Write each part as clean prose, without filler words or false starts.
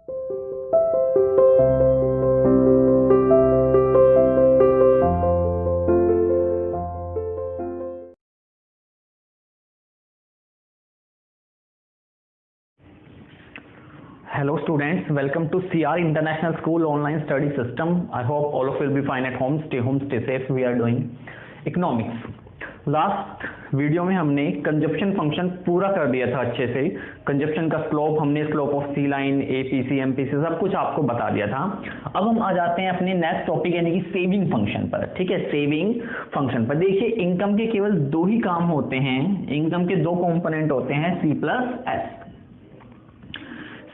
Hello students, welcome to CR International School online study system. I hope all of you will be fine at home. Stay home, stay safe. We are doing economics. Last video में हमने consumption function पूरा कर दिया था अच्छे से. Consumption का slope हमने slope of C line, APC, MPC सब कुछ आपको बता दिया था. अब हम आ जाते हैं अपने नेक्स्ट टॉपिक यानी कि सेविंग फंक्शन पर. ठीक है, सेविंग फंक्शन पर देखिए इनकम के केवल दो ही काम होते हैं. इनकम के दो कंपोनेंट होते हैं, सी प्लस एस.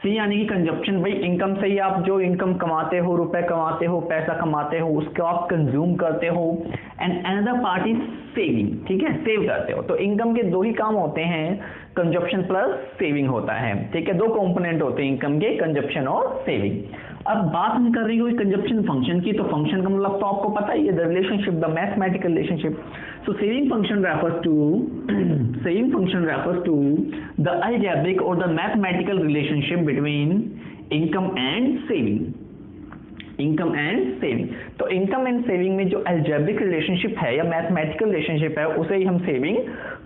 सी यानी कि कंजप्शन, भाई इनकम से ही आप जो इनकम कमाते हो, रुपए कमाते हो, पैसा कमाते हो, उसको आप कंज्यूम करते हो. And another part is saving. ठीक है, सेव करते हो. तो इनकम के दो ही काम होते हैं, कंजप्शन प्लस सेविंग होता है. ठीक है, दो कंपोनेंट होते हैं इनकम के, कंजप्शन और सेविंग. अब बात हम कर रही हो कंजप्शन फंक्शन की, तो फंक्शन का मतलब तो आपको पता ही है, the relationship, the mathematical relationship. So saving function refers to the algebraic or the mathematical relationship between income and saving. Income and saving. तो इनकम एंड सेविंग में जो अलजेब्रिक रिलेशनशिप है या मैथमेटिकल रिलेशनशिप है उसे ही हम सेविंग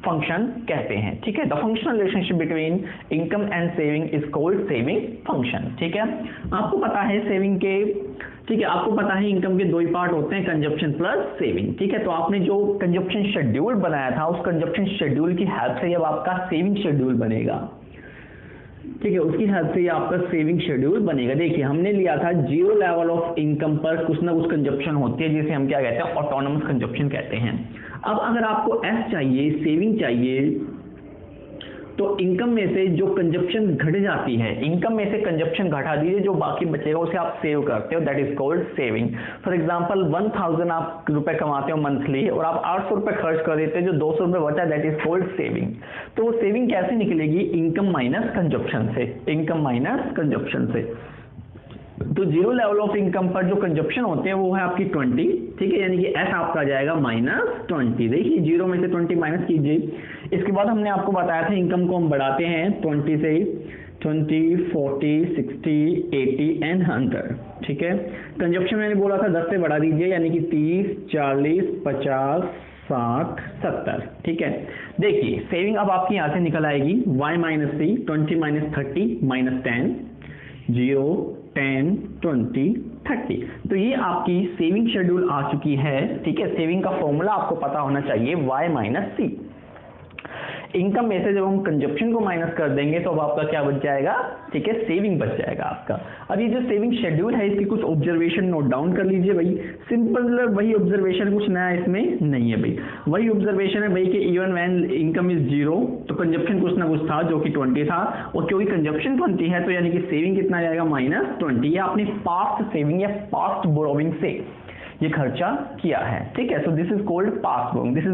फंक्शन कहते हैं. ठीक है, the functional relationship between income and saving is called saving function. ठीक है, आपको पता है सेविंग के, ठीक है, आपको पता है इनकम के दो ही पार्ट होते हैं, कंजप्शन प्लस सेविंग. ठीक है, तो आपने जो कंजप्शन शेड्यूल बनाया था उस कंजप्शन शेड्यूल की हेल्प से अब आपका सेविंग शेड्यूल बनेगा. ठीक है, उसकी हेल्प से आपका सेविंग शेड्यूल बनेगा. देखिए हमने लिया था जीरो लेवल ऑफ इनकम पर कुछ ना कुछ कंजप्शन होती है जिसे हम क्या कहते हैं, ऑटोनोमस कंजप्शन कहते हैं. अब अगर आपको एस चाहिए, सेविंग चाहिए, तो इनकम में से जो कंजप्शन घट जाती है, इनकम में से कंजप्शन घटा दीजिए, जो बाकी बचेगा उसे आप सेव करते हो, that is called saving. For example 1000 आप रुपए कमाते हो मंथली और आप 800 रुपए खर्च कर देते हो, जो 200 रुपए बचा, दैट इज कॉल्ड सेविंग. तो वो सेविंग कैसे निकलेगी, इनकम माइनस कंजप्शन से, इनकम माइनस कंजप्शन से. तो जीरो लेवल ऑफ इनकम पर जो कंजप्शन होते हैं वो है आपकी 20. ठीक है, यानी कि एस आपका आ जाएगा -20. देखिए जीरो में से 20 माइनस कीजिए. इसके बाद हमने आपको बताया था इनकम को हम बढ़ाते हैं 20 से 20, 40, 60, 80 एंड 100. ठीक है, कंजप्शन मैंने बोला था 10 से बढ़ा दीजिए, यानी कि 30, 40, 50, 60, 70. ठीक है, देखिए सेविंग अब आपकी यहां से निकल आएगी y माइनस सी, 20 माइनस 30 माइनस 10, 0, 10, 20, 30. तो ये आपकी सेविंग शेड्यूल आ चुकी है. ठीक है, सेविंग का फॉर्मूला आपको पता होना चाहिए, y माइनस सी. इनकम में से जब हम कंजप्शन को माइनस कर देंगे तो अब आपका क्या बच जाएगा, ठीक है, सेविंग बच जाएगा आपका. अब ये जो सेविंग शेड्यूल है इसकी कुछ ऑब्जर्वेशन नोट डाउन कर लीजिए. भाई सिंपल वही ऑब्जर्वेशन, कुछ नया इसमें नहीं है. भाई वही ऑब्जर्वेशन है भाई कि even when income is zero तो कंजप्शन कुछ ना कुछ था जो कि 20 था, और क्योंकि कंजप्शन 20 है तो यानी कि सेविंग कितना जाएगा, -20. ये आपने पास्ट सेविंग या पास्ट बोरोविंग से ये खर्चा किया है. ठीक है, so this is called past borrowing. This is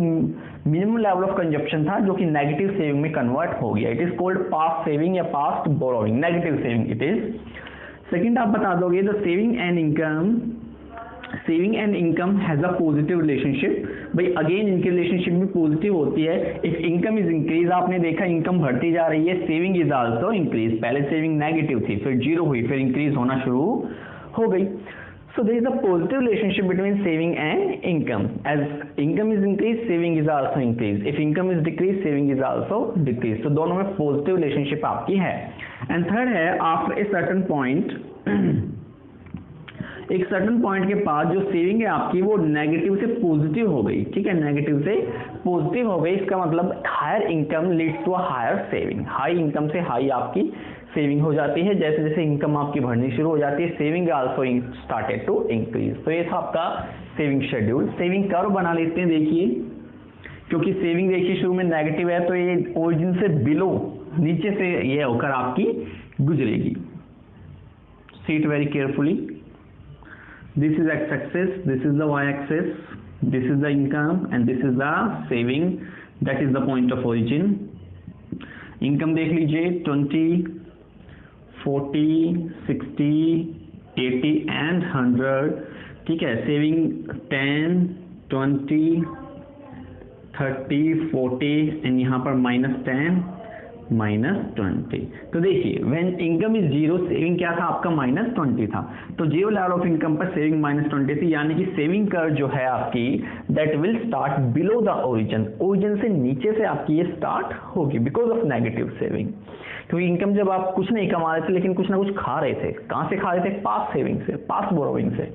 minimum level of consumption था जो कि नेगेटिव सेविंग में कन्वर्ट हो गया. It is called past saving या past borrowing, negative saving it is. Second आप बता दोगे the saving and income has a positive relationship. भाई अगेन इनकी रिलेशनशिप भी पॉजिटिव होती है. इफ इनकम इज इंक्रीज, आपने देखा इनकम बढ़ती जा रही है, सेविंग इज आल्सो इंक्रीज. पहले सेविंग नेगेटिव थी, फिर जीरो हुई, फिर इंक्रीज होना शुरू हो गई. So there is a positive relationship between saving and income. As income is increased, saving is also increased. If income is decreased, saving is also decreased. So दोनों में positive relationship आपकी है. And third है after a certain point, एक certain point के पास जो saving है आपकी वो नेगेटिव से पॉजिटिव हो गई. ठीक है, नेगेटिव से पॉजिटिव हो गई, इसका मतलब higher income leads to a higher saving. High income से हाई आपकी सेविंग हो जाती है. जैसे जैसे इनकम आपकी बढ़नी शुरू हो जाती है, saving also started to increase. तो ये था आपका सेविंग शेड्यूल. सेविंग कर्व बना लेते हैं. देखिए क्योंकि सेविंग देखिए शुरू में नेगेटिव है तो ये ओरिजिन से बिलो, नीचे से ये होकर आपकी गुजरेगी. See it very carefully. This is x-axis, this is the y-axis, this is the income and this is the saving. That is the point of origin. Income देख लीजिए 20, 40, 60, 80 and 100. ठीक है, saving 10, 20, 30, 40 and यहाँ पर -10, -20। तो देखिए when income is zero, saving क्या था आपका -20 था, तो जीरो लेवल ऑफ इनकम पर सेविंग -20 थी, यानी कि सेविंग कर्व जो है आपकी that will start below the origin, origin से नीचे से आपकी ये स्टार्ट होगी बिकॉज ऑफ नेगेटिव सेविंग। क्योंकि इनकम जब आप कुछ नहीं कमा रहे थे लेकिन कुछ ना कुछ खा रहे थे, कहाँ से खा रहे थे? पास सेविंग से, पास बोरोइंग से।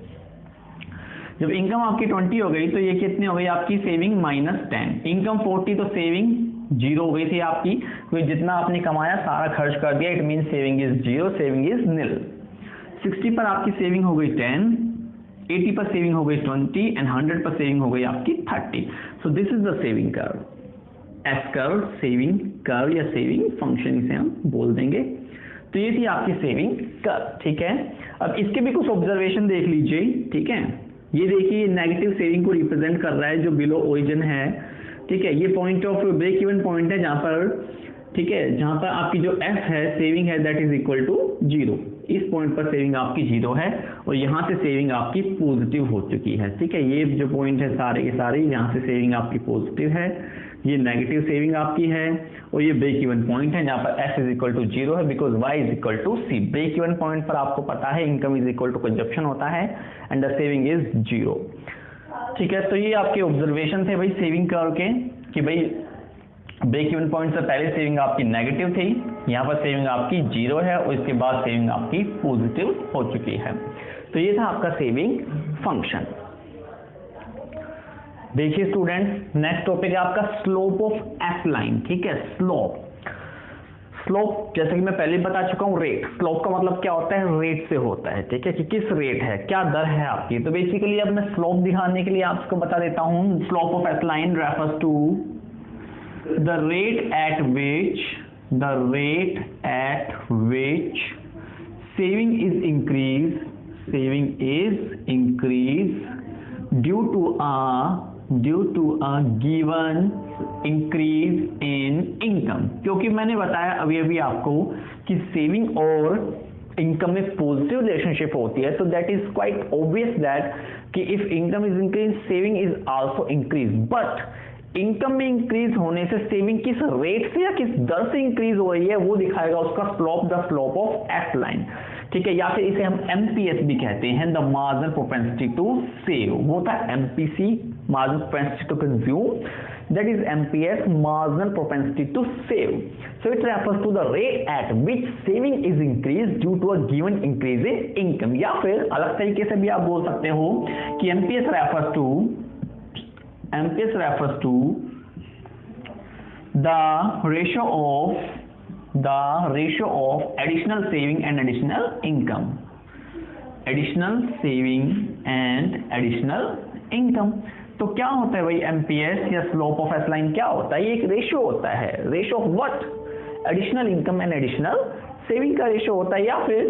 जब इनकम आपकी 20 हो गई तो ये कितनी हो गई आपकी सेविंग -10, इनकम 40 तो सेविंग जीरो हो गई थी आपकी, क्योंकि जितना आपने कमाया सारा खर्च कर दिया, it mean saving is zero, saving is निल। 60 पर आपकी सेविंग हो गई 10, 80 पर सेविंग हो गई 20 एंड 100 पर सेविंग हो गई आपकी 30। सो this is the saving curve, S curve, saving curve या सेविंग फंक्शन इसे हम बोल देंगे। तो ये थी आपकी सेविंग कर्व, ठीक है। अब इसके भी कुछ ऑब्जर्वेशन देख लीजिए, ठीक है। ये देखिए नेगेटिव सेविंग को रिप्रेजेंट कर रहा है जो बिलो ओरिजिन है, ठीक है। ये point of break even point है जहां पर, ठीक है, जहां पर आपकी जो एफ है सेविंग है that is equal to zero, इस पॉइंट पर सेविंग आपकी जीरो है और यहां से सेविंग आपकी पॉजिटिव हो चुकी है, ठीक है। ये जो पॉइंट है सारे के सारे, यहां से सेविंग आपकी पॉजिटिव है, ये नेगेटिव सेविंग आपकी है और ये ब्रेक इवन पॉइंट है जहां पर F is equal to zero है because Y is equal to C. Break even point पर आपको पता है income is equal to consumption होता है and the saving is zero, ठीक है। तो ये आपके ऑब्जर्वेशन थे भाई सेविंग कर्व के, कि भाई ब्रेक इवन पॉइंट से पहले सेविंग आपकी नेगेटिव थी, यहाँ पर सेविंग आपकी जीरो है और इसके बाद सेविंग आपकी पॉजिटिव हो चुकी है। तो ये था आपका सेविंग फंक्शन। देखिए स्टूडेंट्स, नेक्स्ट टॉपिक है आपका स्लोप ऑफ एफ लाइन, ठीक है। स्लोप, स्लोप जैसे कि मैं पहले बता चुका हूं, रेट, स्लोप का मतलब क्या होता है? रेट से होता है, ठीक है, कि किस रेट है, क्या दर है आपकी। तो बेसिकली अब मैं स्लोप दिखाने के लिए आपको बता देता हूं, slope of F line refers to the rate at which saving is increase due to a given increase in income। क्योंकि मैंने बताया अभी अभी आपको कि सेविंग और इनकम में पॉजिटिव रिलेशनशिप होती है, तो that is quite obvious that कि if income is increase saving is also increase. But income में इंक्रीज होने से सेविंग किस रेट से या किस दर से इंक्रीज हो रही है वो दिखाएगा उसका slope, the slope of F line, ठीक है। या फिर इसे हम एमपीएस भी कहते हैं, the marginal propensity to save. वो था MPC, marginal propensity to consume, that is MPS, marginal propensity to save. So it refers to the rate at which saving is increased due to a given increase in income। या फिर अलग तरीके से भी आप बोल सकते हो कि MPS refers to the ratio of additional saving and additional income, additional saving and additional income। तो क्या होता है भाई एमपीएस या स्लोप ऑफ एफ लाइन क्या होता है? ये एक रेशियो होता है, ratio of what? Additional income and additional saving का रेशियो होता है। या फिर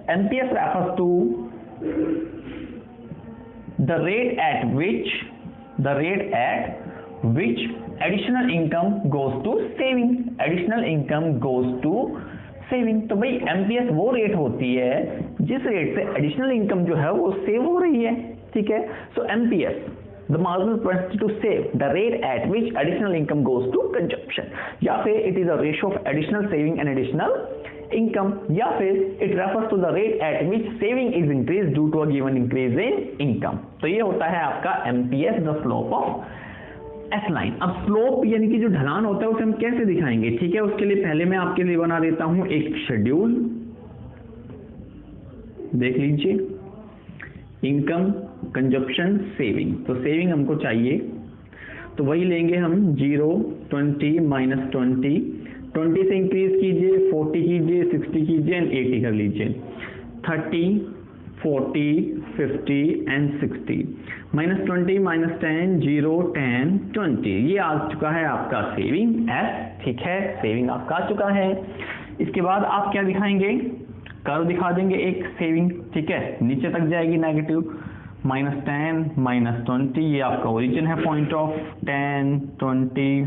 MPS refers to the rate at which additional income goes to saving, additional income goes to saving. तो भाई एमपीएस वो रेट होती है जिस रेट से एडिशनल इनकम जो है वो सेव हो रही है, ठीक है। सो MPS, the marginal propensity to save, the rate at which additional income goes to consumption। या फिर it is a ratio of additional saving and additional income। या फिर it refers to the rate at which saving is increased due to a given increase in income। तो ये होता है आपका MPS, the slope of F line. अब slope यानी कि जो ढलान होता है उसे हम कैसे दिखाएंगे, ठीक है। उसके लिए पहले मैं आपके लिए बना देता हूं एक शेड्यूल, देख लीजिए, इनकम, कंजप्शन, सेविंग। तो सेविंग हमको चाहिए तो वही लेंगे हम 0, 20, -20, 20 से इंक्रीज कीजिए, 40 कीजिए, 60 कीजिए एंड 80 कर लीजिए, 30, 40, 50 एंड 60, -20, -10, 0, 10, 20। ये आ चुका है आपका सेविंग एस, ठीक है, सेविंग आपका आ चुका है। इसके बाद आप क्या दिखाएंगे? कर्व दिखा देंगे एक सेविंग, ठीक है, नीचे तक जाएगी नेगेटिव, -10, -20, ये आपका ओरिजिन है पॉइंट ऑफ 10, 20,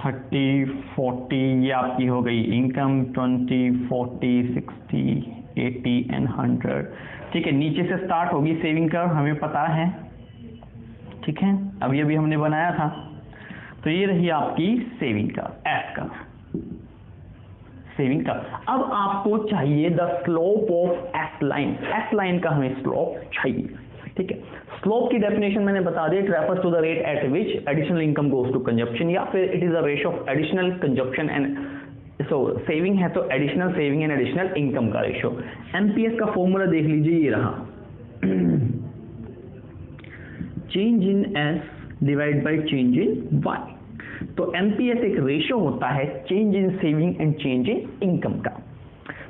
30, 40, ये आपकी हो गई इनकम 20, 40, 60, 80 एंड 100, ठीक है। नीचे से स्टार्ट होगी सेविंग कर्व, हमें पता है, ठीक है, अभी अभी हमने बनाया था। तो ये रही आपकी saving curve, F curve. Saving का। अब आपको चाहिए the slope of S line, S line का हमें स्लोप चाहिए, ठीक है। स्लोप की डेफिनेशन मैंने बता दी, it refers to the rate at which additional income goes to consumption, या फिर it is a ratio of additional consumption and so saving है तो additional saving and additional income का रेशियो। एमपीएस का फॉर्मूला देख लीजिए, ये रहा, change in S divide by change in Y. तो एमपीएस एक रेशियो होता है change in saving and change in income का।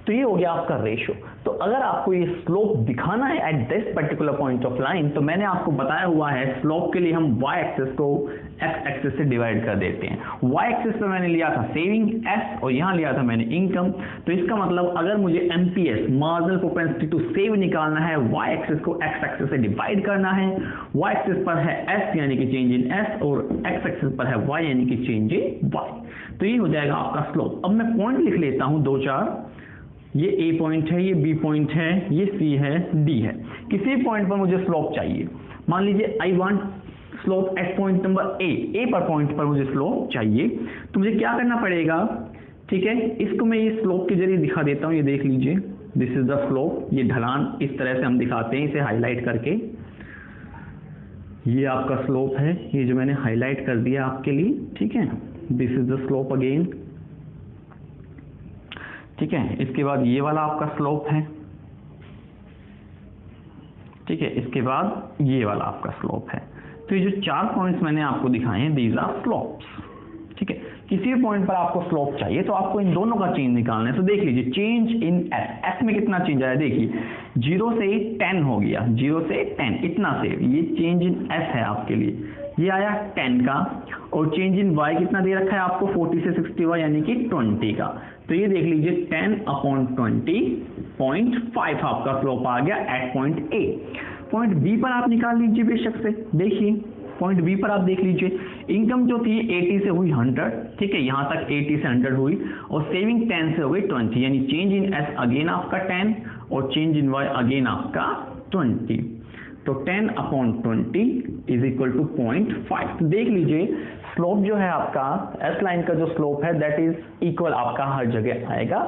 तो ये हो गया आपका रेशियो। तो अगर आपको ये स्लोप दिखाना है at this particular point of line, तो मैंने आपको बताया हुआ है स्लोप के लिए हम वाई एक्सिस को एक्स एक्सिस से डिवाइड कर देते हैं। वाई एक्सिस पे मैंने लिया था सेविंग एस और यहाँ लिया था मैंने इनकम। तो इसका मतलब अगर मुझे MPS marginal propensity to save निकालना है, वाई एक्सिस को एक्स एक्सिस से डिवाइड करना है। वाई एक्सिस पर है एस यानी कि चेंज इन एस और एक्स एक्सिस पर है वाई यानी कि चेंज इन वाई। तो ये हो जाएगा आपका स्लोप। अब मैं पॉइंट लिख लेता हूँ 2-4, ये ए पॉइंट है, ये बी पॉइंट है, ये सी है, डी है। किसी पॉइंट पर मुझे स्लोप चाहिए, मान लीजिए I want slope eight point number A पर पॉइंट पर मुझे स्लोप चाहिए, तो मुझे क्या करना पड़ेगा, ठीक है। इसको मैं ये स्लोप के जरिए दिखा देता हूँ, ये देख लीजिए, दिस इज द स्लोप। ये ढलान इस तरह से हम दिखाते हैं, इसे हाईलाइट करके। ये आपका स्लोप है, ये जो मैंने हाईलाइट कर दिया आपके लिए, ठीक है। This is the slope again, ठीक है। इसके बाद ये वाला आपका स्लोप है, ठीक है। इसके बाद ये वाला आपका स्लोप है। तो ये जो 4 पॉइंट्स मैंने आपको दिखाए हैं, दीज आर स्लोप्स, ठीक है। किसी भी पॉइंट पर आपको स्लोप चाहिए तो आपको इन दोनों का चेंज निकालना है। तो देख लीजिए चेंज इन एस, एस में कितना चेंज आया, देखिए 0 से 10 हो गया, 0 से 10 इतना से, ये चेंज इन एस है आपके लिए, ये आया 10 का। और चेंज इन वाई कितना दे रखा है आपको, 40 से 60 वाई यानी कि 20 का। तो ये देख लीजिए 10/20.5 आपका स्लोप आ गया at point A. Point B पर आप निकाल लीजिए बेशक से, देखिए पॉइंट बी पर आप देख लीजिए, इनकम जो थी 80 से हुई 100, ठीक है, यहां तक 80 से 100 हुई, और सेविंग 10 से हो गई 20, यानी चेंज इन एस अगेन आपका 10 और चेंज इन वाई अगेन आपका 20। तो 10/20 इज इक्वल टू 0.5। तो देख लीजिए स्लोप जो है आपका एस लाइन का जो स्लोप है दैट इज इक्वल आपका हर जगह आएगा,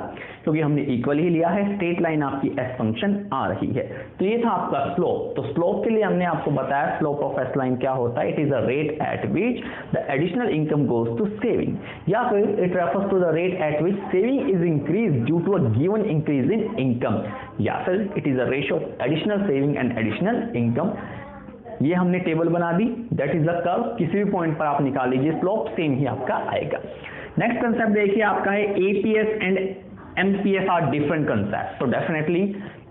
क्योंकि हमने इक्वल ही लिया है। स्ट्रेट लाइन आपकी एस फंक्शन आ रही है। तो ये था आपका स्लोप। तो स्लोप के लिए हमने आपको बताया स्लोप ऑफ एस लाइन क्या होता है, it is a rate at which the additional income goes to saving, या फिर it refers to the rate at which saving is increase due to a given increase in income, या फिर it is a ratio of additional saving and additional income. ये हमने table बना दी, that is the curve. किसी भी point पर आप निकाल लीजिए, स्लोप सेम ही आपका आएगा। नेक्स्ट कंसेप्ट देखिए आपका है APS and MPS are different concept. तो डेफिनेटली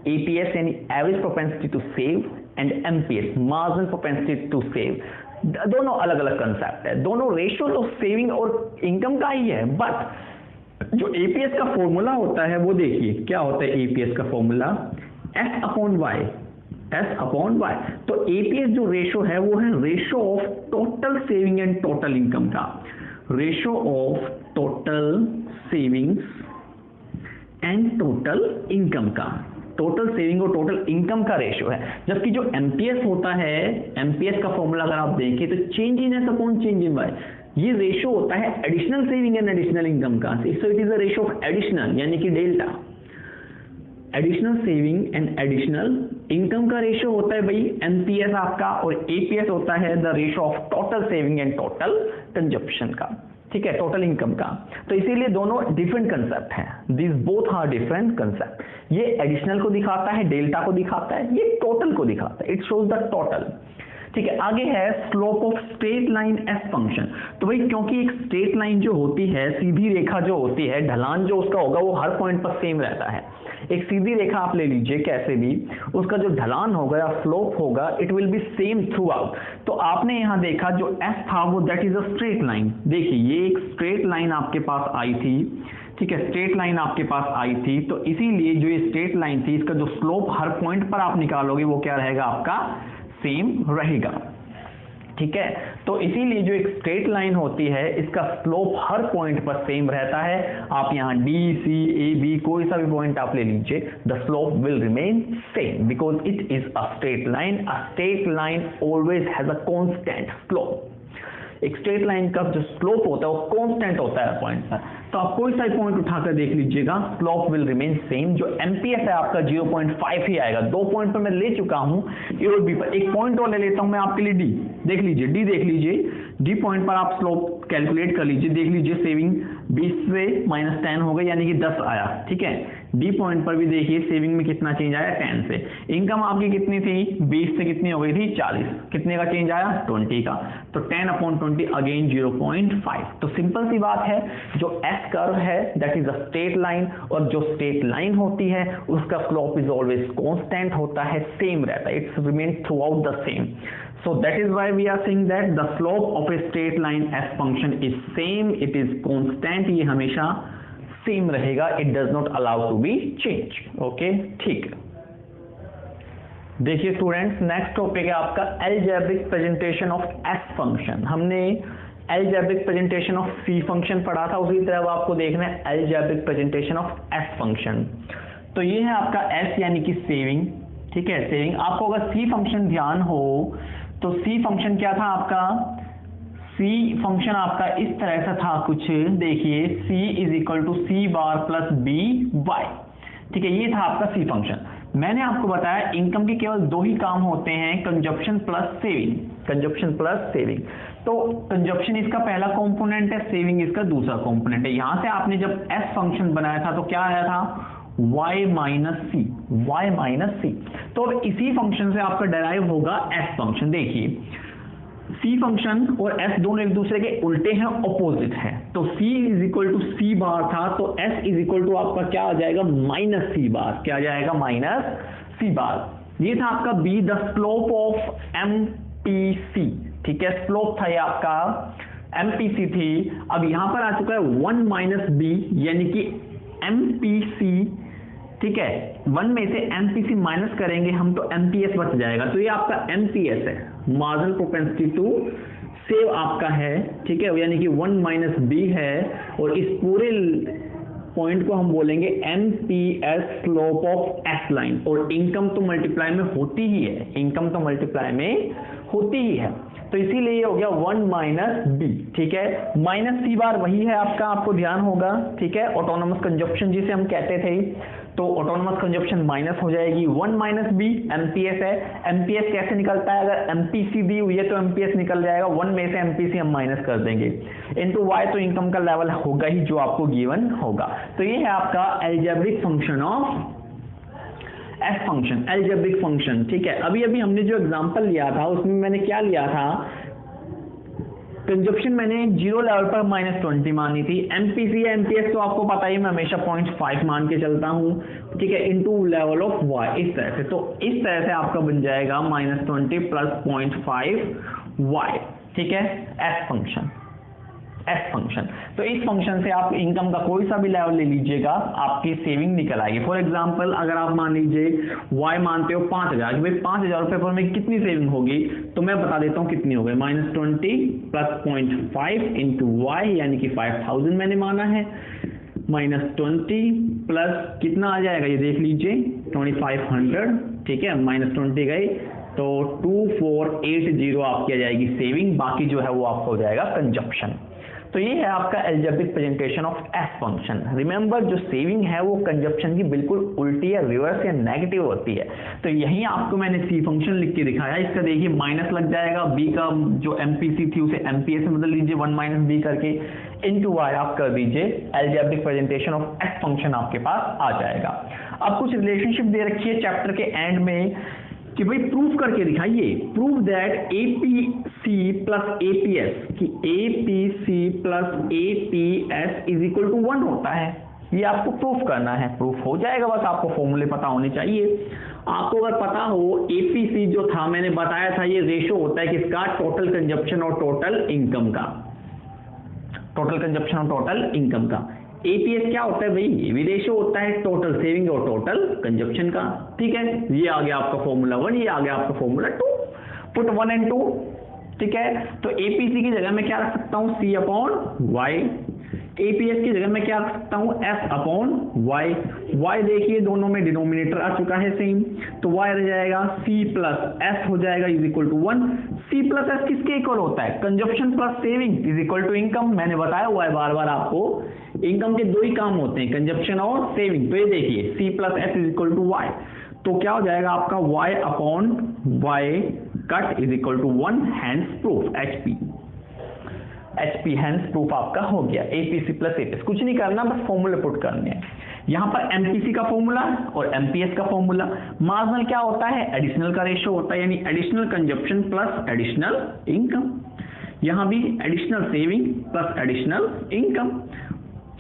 एपीएस यानी average propensity to save and MPS marginal propensity to save, दोनों अलग अलग कंसेप्ट है, दोनों रेशियोज ऑफ सेविंग और इनकम का ही है। बट जो एपीएस का फॉर्मूला होता है वो देखिए क्या होता है। एपीएस का formula S upon Y, S upon Y. तो एपीएस जो रेशो है वो है ratio of total saving and total income का, ratio of total savings and total income का, टोटल सेविंग और टोटल इनकम का रेशो है। जबकि जो एमपीएस होता है, एमपीएस का फॉर्मूला अगर आप देखें तो change in S upon change in Y, ये रेशो होता है additional saving and additional income का। So it is a ratio of additional यानी कि delta, additional saving and additional income का रेशियो होता है भाई एमपीएस आपका, और एपीएस होता है the ratio of total saving and total consumption का, ठीक है, टोटल इनकम का। तो इसीलिए दोनों डिफरेंट कंसेप्ट हैं, this both are different concept. ये एडिशनल को दिखाता है, डेल्टा को दिखाता है, ये टोटल को दिखाता है, इट शोज द टोटल, ठीक है। आगे है slope of straight line S function. तो भाई क्योंकि एक स्ट्रेट लाइन जो होती है, सीधी रेखा जो होती है, ढलान जो उसका होगा वो हर पॉइंट पर सेम रहता है। एक सीधी रेखा आप ले लीजिए कैसे भी, उसका जो ढलान होगा या स्लोप होगा it will be same through out. तो आपने यहां देखा जो एस था वो that is a straight line. देखिए ये एक स्ट्रेट लाइन आपके पास आई थी, ठीक है, स्ट्रेट लाइन आपके पास आई थी। तो इसीलिए जो ये स्ट्रेट लाइन थी इसका जो स्लोप हर पॉइंट पर आप निकालोगे वो क्या रहेगा आपका, सेम रहेगा, ठीक है। तो इसीलिए जो एक स्ट्रेट लाइन होती है इसका स्लोप हर पॉइंट पर सेम रहता है। आप यहां डी सी ए बी कोई सा भी पॉइंट आप ले लीजिए, the slope will remain same because it is a straight line. A straight line always has a constant slope. एक स्ट्रेट लाइन का जो स्लोप होता है वो कांस्टेंट होता है पॉइंट पर। तो आप कोई सा पॉइंट उठाकर देख लीजिएगा, स्लोप विल रिमेन सेम। जो एमपीएस है आपका 0.5 ही आएगा। 2 पॉइंट पर मैं ले चुका हूं ए और बी पर, एक पॉइंट और ले लेता हूं मैं आपके लिए डी। देख लीजिए डी, देख लीजिए डी पॉइंट पर आप स्लोप कैलकुलेट कर लीजिए। देख लीजिए सेविंग 20 से -10 हो गई, यानी कि 10 आया। ठीक है, डी पॉइंट पर भी देखिए सेविंग में कितना चेंज आया, 10 से। इनकम आपकी कितनी थी, 20 से कितनी हो गई थी, 40। कितने का चेंज आया, 20 का। तो 10/20 अगेन 0.5। तो सिंपल सी बात है, जो एस कर्व है that is a straight line, और जो स्ट्रेट लाइन होती है उसका स्लोप इज ऑलवेज कांस्टेंट होता है, सेम रहता है, it's remain through out the same. So that is why we are saying that the slope of a straight line f function is same, it is constant, ये हमेशा same रहेगा, it does not allow to be change। Okay, ठीक है। देखिए students, next topic है आपका algebraic presentation of f function. हमने algebraic presentation of c function पढ़ा था, उसी तरह आपको देखना है algebraic presentation of f function. तो ये है आपका s यानी कि सेविंग। ठीक है, सेविंग। आपको अगर c फंक्शन ध्यान हो तो c फंक्शन क्या था आपका, c फंक्शन आपका इस तरह से था कुछ, देखिए c is equal to C bar plus B Y. ठीक है, ये था आपका c फंक्शन। मैंने आपको बताया इनकम के केवल 2 ही काम होते हैं, consumption plus saving. Consumption plus saving. तो कंजप्शन इसका पहला कंपोनेंट है, सेविंग इसका दूसरा कंपोनेंट है। यहां से आपने जब s फंक्शन बनाया था तो क्या आया था, y माइनस सी। तो अब इसी फंक्शन से आपका डेराइव होगा s फंक्शन। देखिए c फंक्शन और s दोनों एक दूसरे के उल्टे हैं, ऑपोजिट है। तो c is equal to C बार था, तो s इज इक्वल टू आपका क्या आ जाएगा, माइनस सी बार। क्या आ जाएगा, माइनस सी बार। ये था आपका b, the slope of MPC। ठीक है, स्लोप था ये आपका MPC थी। अब यहां पर आ चुका है 1 माइनस b, यानी कि MPC। ठीक है, 1 में से MPC माइनस करेंगे हम तो MPS बच जाएगा। तो ये आपका MPS है, मार्जिनल प्रोपेंसिटी टू सेव आपका है। ठीक है, यानी कि 1 माइनस b है, और इस पूरे पॉइंट को हम बोलेंगे MPS, slope of S line. और इनकम तो मल्टीप्लाई में होती ही है, इनकम तो मल्टीप्लाई में होती ही है, तो इसीलिए ये हो गया 1 माइनस बी। ठीक है, माइनस सी बार वही है आपका, आपको ध्यान होगा। ठीक है, ऑटोनोमस कंजप्शन जिसे हम कहते थे, तो ऑटोनोमस कंजप्शन माइनस हो जाएगी। 1 माइनस बी एमपीएस है। एमपीएस कैसे निकलता है, अगर एमपीसी दी हुई है तो एमपीएस निकल जाएगा, 1 में से एमपीसी हम माइनस कर देंगे, इनटू वाई, तो इनकम का लेवल होगा ही जो आपको गिवन होगा। तो ये है आपका algebraic function of F function, algebraic function. ठीक है, अभी अभी हमने जो एग्जांपल लिया था उसमें मैंने क्या लिया था, कंजप्शन मैंने 0 लेवल पर -20 मानी थी। एमपीसी एमपीएस तो आपको पता ही, मैं हमेशा 0.5 मान के चलता हूं। ठीक है, इनटू लेवल ऑफ वाई, इस तरह से। तो इस तरह से आपका बन जाएगा -20 प्लस 0.5 वाई। ठीक है, एफ फंक्शन, एफ फंक्शन। तो इस फंक्शन से आप इनकम का कोई सा भी लेवल ले लीजिएगा, आपकी सेविंग निकल आएगी। फॉर एग्जांपल अगर आप मान लीजिए वाई मानते हो 5000, कि भाई 5000 रुपए पर में कितनी सेविंग होगी, तो मैं बता देता हूं कितनी हो गई, -20 प्लस 0.5 इंटू वाई, यानी कि 5000 मैंने माना है, -20 प्लस कितना आ जाएगा ये देख लीजिए 2500। ठीक है, -20 गए तो 2480 आपकी आ जाएगी सेविंग, बाकी जो है वो आपका हो जाएगा कंजप्शन। तो ये है आपका algebraic presentation of F function. Remember, जो सेविंग है वो कंजप्शन की बिल्कुल उल्टी या रिवर्स या नेगेटिव होती है। तो यहीं आपको मैंने सी फंक्शन लिख के दिखाया, इसका देखिए माइनस लग जाएगा, बी का जो एमपीसी थी उसे एमपीएस में बदल लीजिए, 1 माइनस बी करके, इनटू वाई आप कर दीजिए, algebraic presentation of F function आपके पास आ जाएगा। अब कुछ रिलेशनशिप दे रखी है चैप्टर के एंड में कि भाई प्रूफ करके दिखाइए, prove that APC plus APS, कि APC plus APS is equal to 1 होता है। ये आपको प्रूफ करना है, प्रूफ हो जाएगा, बस आपको फॉर्मूले पता होने चाहिए। आपको अगर पता हो एपीसी जो था मैंने बताया था, ये रेशो होता है किसका, टोटल कंजप्शन और टोटल इनकम का, टोटल कंजप्शन और टोटल इनकम का। एपीएस क्या होता है भाई, ये भी रेशो होता है टोटल सेविंग और टोटल कंजप्शन का। ठीक है, ये आ गया आपका फॉर्मूला 1, ये आ गया आपका फॉर्मूला 2, पुट 1 and 2। ठीक है, तो एपीसी की जगह मैं क्या रख सकता हूं, सी अपॉन वाई, एपीएस की जगह मैं क्या रख सकता हूं, एस अपॉन वाई। वाई देखिए दोनों में डिनोमिनेटर आ चुका है सेम, तो वाई रह जाएगा सी प्लस एस हो जाएगा is equal to 1। C plus S किसके इक्वल होता है, consumption plus saving is equal to income. मैंने बताया हुआ है बार बार आपको इनकम के दो ही काम होते हैं, कंजप्शन और सेविंग। तो ये देखिए C plus S is equal to Y, तो क्या हो जाएगा आपका y upon Y cut is equal to 1, hence proof HP hence proof आपका हो गया। APC प्लस APS कुछ नहीं करना, बस फॉर्मूले पुट करने हैं। यहाँ पर MPC का फॉर्मूला और MPS का फॉर्मूला। मार्जिनल क्या होता है, एडिशनल का रेशियो होता है, यानी additional consumption plus additional income. यहाँ भी additional saving plus additional income.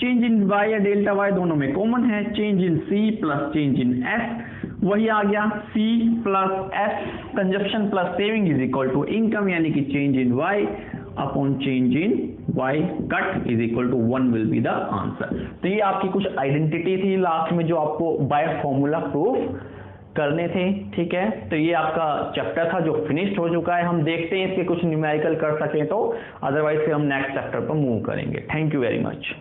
Change in Y या डेल्टा Y दोनों में कॉमन है, change in C plus change in S वही आ गया, C plus S consumption plus saving is equal to income, यानी कि change in Y upon change in Y cut is equal to 1 will be the answer. तो ये आपकी कुछ identity थी लास्ट में जो आपको बाय फॉर्मूला प्रूफ करने थे, ठीक है। तो ये आपका चैप्टर था जो फिनिश्ड हो चुका है। हम देखते हैं इसके कुछ न्यूमेरिकल कर सकें तो, अदरवाइज फिर हम नेक्स्ट चैप्टर पर मूव करेंगे। Thank you very much.